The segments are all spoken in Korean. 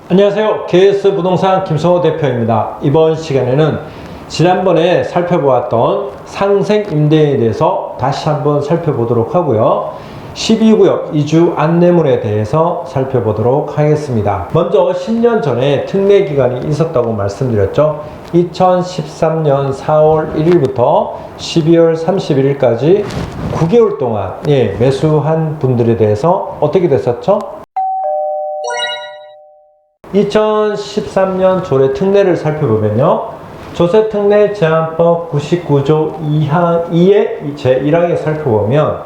안녕하세요. KS 부동산 김성호 대표입니다. 이번 시간에는 지난번에 살펴보았던 상생 임대인에 대해서 다시 한번 살펴보도록 하고요. 12구역 이주 안내문에 대해서 살펴보도록 하겠습니다. 먼저 10년 전에 특례 기간이 있었다고 말씀드렸죠. 2013년 4월 1일부터 12월 31일까지 9개월 동안 매수한 분들에 대해서 어떻게 됐었죠? 2013년 조례 특례를 살펴보면요. 조세특례 제한법 99조 2의 제1항에 살펴보면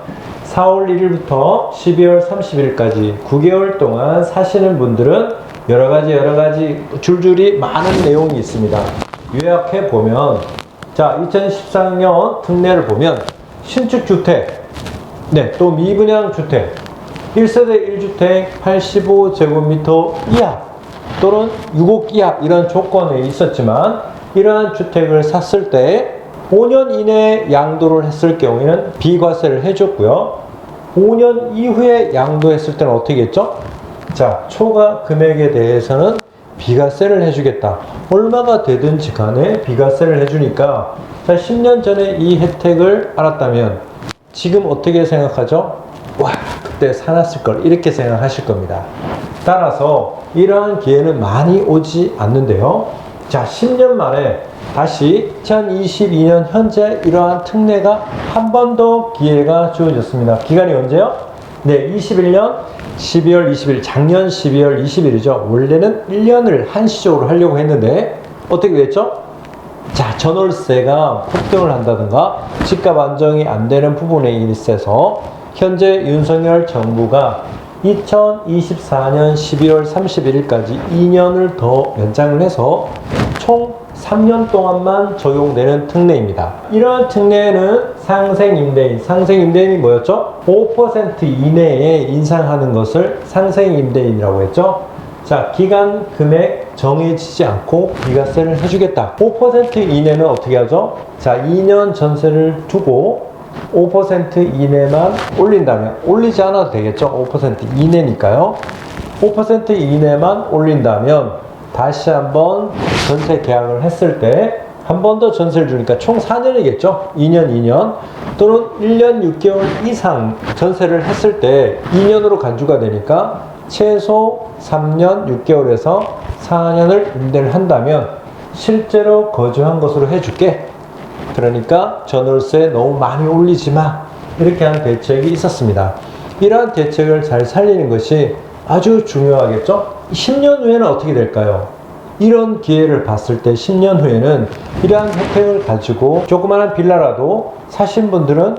4월 1일부터 12월 30일까지 9개월 동안 사시는 분들은 여러가지 줄줄이 많은 내용이 있습니다. 요약해 보면, 자, 2013년 특례를 보면 신축주택, 또 미분양주택, 1세대 1주택 85제곱미터 이하 또는 6억 이하 이런 조건에 있었지만, 이러한 주택을 샀을 때 5년 이내에 양도를 했을 경우에는 비과세를 해줬고요. 5년 이후에 양도했을 때는 어떻게 했죠? 자, 초과 금액에 대해서는 비과세를 해주겠다. 얼마가 되든지 간에 비과세를 해주니까, 자, 10년 전에 이 혜택을 알았다면 지금 어떻게 생각하죠? 와, 그때 사놨을 걸, 이렇게 생각하실 겁니다. 따라서 이러한 기회는 많이 오지 않는데요. 자, 10년 만에 다시 2022년 현재 이러한 특례가 한 번 더 기회가 주어졌습니다. 기간이 언제요? 21년 12월 20일, 작년 12월 20일이죠. 원래는 1년을 한시적으로 하려고 했는데 어떻게 됐죠? 자, 전월세가 폭등을 한다든가 집값 안정이 안 되는 부분에 있어서 현재 윤석열 정부가 2024년 12월 31일까지 2년을 더 연장을 해서 총 3년 동안만 적용되는 특례입니다. 이러한 특례는 상생임대인이 뭐였죠? 5% 이내에 인상하는 것을 상생임대인이라고 했죠. 자, 기간 금액 정해지지 않고 비과세를 해주겠다. 5% 이내는 어떻게 하죠? 자, 2년 전세를 두고 5% 이내만 올린다면, 올리지 않아도 되겠죠? 5% 이내니까요. 5% 이내만 올린다면 다시 한번 전세 계약을 했을 때 한 번 더 전세를 주니까 총 4년이겠죠? 2년 또는 1년 6개월 이상 전세를 했을 때 2년으로 간주가 되니까 최소 3년 6개월에서 4년을 임대를 한다면 실제로 거주한 것으로 해줄게. 그러니까 전월세 너무 많이 올리지 마. 이렇게 한 대책이 있었습니다. 이러한 대책을 잘 살리는 것이 아주 중요하겠죠? 10년 후에는 어떻게 될까요? 이런 기회를 봤을 때 10년 후에는 이러한 혜택을 가지고 조그마한 빌라라도 사신 분들은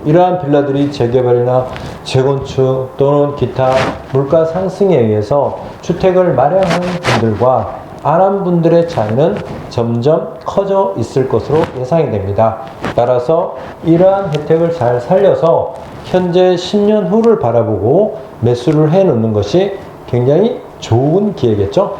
이러한 빌라들이 재개발이나 재건축 또는 기타 물가 상승에 의해서 주택을 마련하는 분들과 안 한 분들의 차이는 점점 커져 있을 것으로 예상이 됩니다. 따라서 이러한 혜택을 잘 살려서 현재 10년 후를 바라보고 매수를 해 놓는 것이 굉장히 좋은 기회겠죠.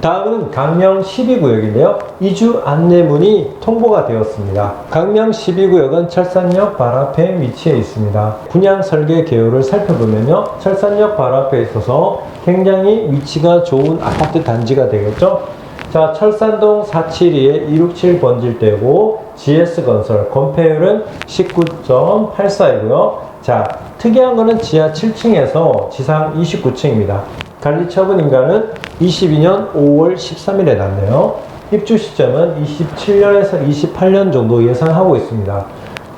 다음은 강명 12구역인데요. 이주 안내문이 통보가 되었습니다. 강명 12구역은 철산역 바로 앞에 위치해 있습니다. 분양 설계 개요를 살펴보면요. 철산역 바로 앞에 있어서 굉장히 위치가 좋은 아파트 단지가 되겠죠. 자, 철산동 472에 267번질대고 GS건설 건폐율은 19.84이고요. 자, 특이한 거는 지하 7층에서 지상 29층입니다. 관리처분 인가는 22년 5월 13일에 났네요. 입주 시점은 27년에서 28년 정도 예상하고 있습니다.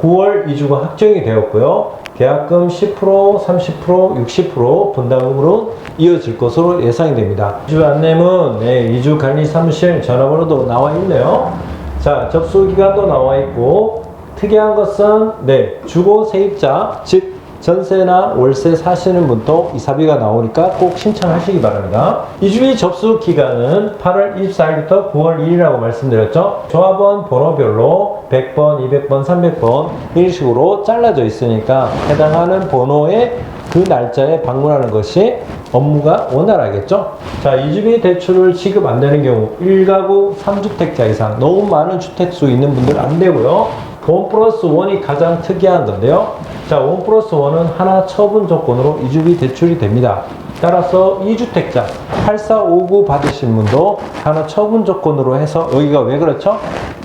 9월 이주가 확정이 되었고요. 계약금 10%, 30%, 60% 분담금으로 이어질 것으로 예상이 됩니다. 이주 안내문, 이주 관리 사무실 전화번호도 나와 있네요. 자, 접수 기간도 나와 있고, 특이한 것은 주거 세입자, 즉 전세나 월세 사시는 분도 이사비가 나오니까 꼭 신청하시기 바랍니다. 이주비 접수 기간은 8월 24일부터 9월 2일이라고 말씀드렸죠. 조합원 번호별로 100번, 200번, 300번 이런 식으로 잘라져 있으니까 해당하는 번호에 그 날짜에 방문하는 것이 업무가 원활하겠죠. 자, 이주비 대출을 지급 안 되는 경우 1가구 3주택자 이상, 너무 많은 주택수 있는 분들 안 되고요. 원 플러스 원이 가장 특이한 건데요. 자, 원 플러스 원은 하나 처분 조건으로 이주비 대출이 됩니다. 따라서 2주택자 8459 받으신 분도 하나 처분 조건으로 해서 여기가 왜 그렇죠?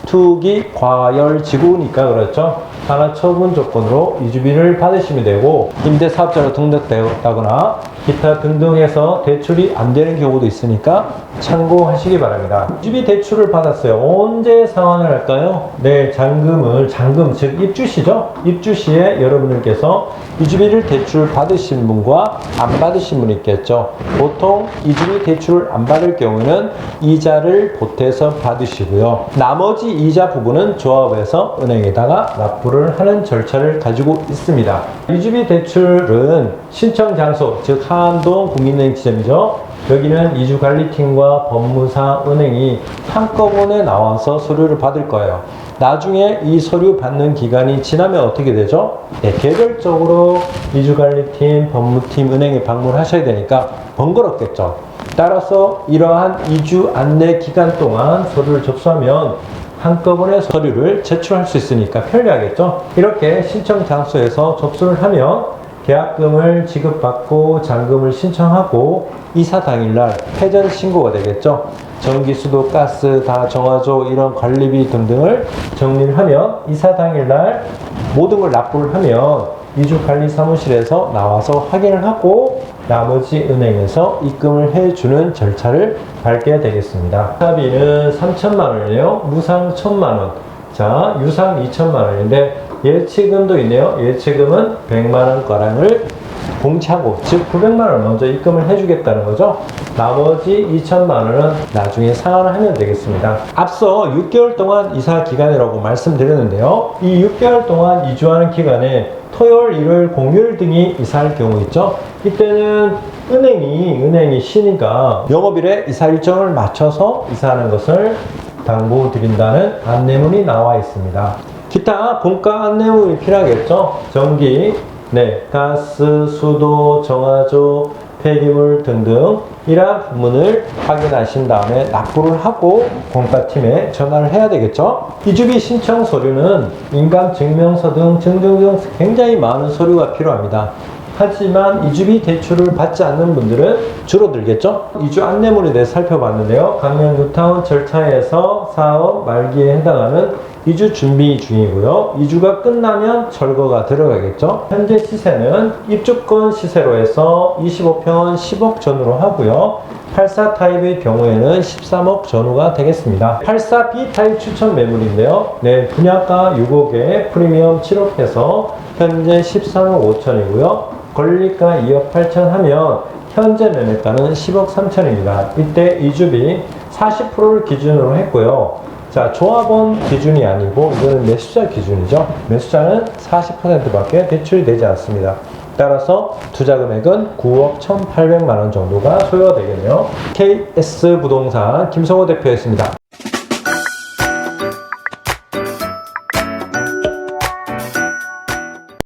투기 과열 지구니까 그렇죠. 하나 처분 조건으로 이주비를 받으시면 되고 임대사업자로 등록되었다거나 기타 등등 해서 대출이 안 되는 경우도 있으니까 참고하시기 바랍니다. 이주비 대출을 받았어요. 언제 상환을 할까요? 네, 잔금 즉 입주시죠. 입주시에 여러분들께서 이주비를 대출 받으신 분과 안 받으신 분이 있겠죠. 보통 이주비 대출을 안 받을 경우는 이자를 보태서 받으시고요. 나머지 이자 부분은 조합해서 은행에다가 납부를 하는 절차를 가지고 있습니다. 이주비 대출은 신청 장소, 즉 하암동 국민은행 지점이죠. 여기는 이주관리팀과 법무사, 은행이 한꺼번에 나와서 서류를 받을 거예요. 나중에 이 서류 받는 기간이 지나면 어떻게 되죠? 네, 개별적으로 이주관리팀, 법무팀, 은행에 방문하셔야 되니까 번거롭겠죠. 따라서 이러한 이주 안내 기간 동안 서류를 접수하면 한꺼번에 서류를 제출할 수 있으니까 편리하겠죠. 이렇게 신청 장소에서 접수를 하면 계약금을 지급받고 잔금을 신청하고 이사 당일날 회전 신고가 되겠죠. 전기, 수도, 가스 다 정화조 이런 관리비 등등을 정리를 하면 이사 당일날 모든 걸 납부를 하면 이주관리사무실에서 나와서 확인을 하고 나머지 은행에서 입금을 해주는 절차를 밟게 되겠습니다. 이사비는 3천만 원이에요. 무상 1천만 원. 자, 유상 2천만 원인데 예치금도 있네요. 예치금은 100만 원가량을 공차고, 즉 900만 원 먼저 입금을 해주겠다는 거죠. 나머지 2천만 원은 나중에 상환을 하면 되겠습니다. 앞서 6개월 동안 이사 기간이라고 말씀드렸는데요. 이 6개월 동안 이주하는 기간에 토요일, 일요일, 공휴일 등이 이사할 경우 있죠. 이때는 은행이 쉬니까 영업일에 이사 일정을 맞춰서 이사하는 것을 당부드린다는 안내문이 나와 있습니다. 기타 공과 안내문이 필요하겠죠. 전기, 가스, 수도, 정화조, 폐기물 등등 이러한 부분을 확인하신 다음에 납부를 하고 공과팀에 전화를 해야 되겠죠. 이주비 신청 서류는 인감증명서 등 굉장히 많은 서류가 필요합니다. 하지만 이주비 대출을 받지 않는 분들은 줄어들겠죠. 이주 안내문에 대해 살펴봤는데요. 강릉 뉴타운 절차에서 사업 말기에 해당하는 이주 준비 중이고요. 이주가 끝나면 철거가 들어가겠죠. 현재 시세는 입주권 시세로 해서 25평은 10억 전후로 하고요. 84 타입의 경우에는 13억 전후가 되겠습니다. 84 B 타입 추천 매물인데요. 분양가 6억에 프리미엄 7억 해서 현재 13억 5천이고요. 권리가 2억 8천 하면 현재 매매가는 10억 3천입니다. 이때 이주비 40%를 기준으로 했고요. 자, 조합원 기준이 아니고 이거는 매수자 기준이죠. 매수자는 40%밖에 대출이 되지 않습니다. 따라서 투자 금액은 9억 1,800만 원 정도가 소요되겠네요. KS 부동산 김성호 대표였습니다.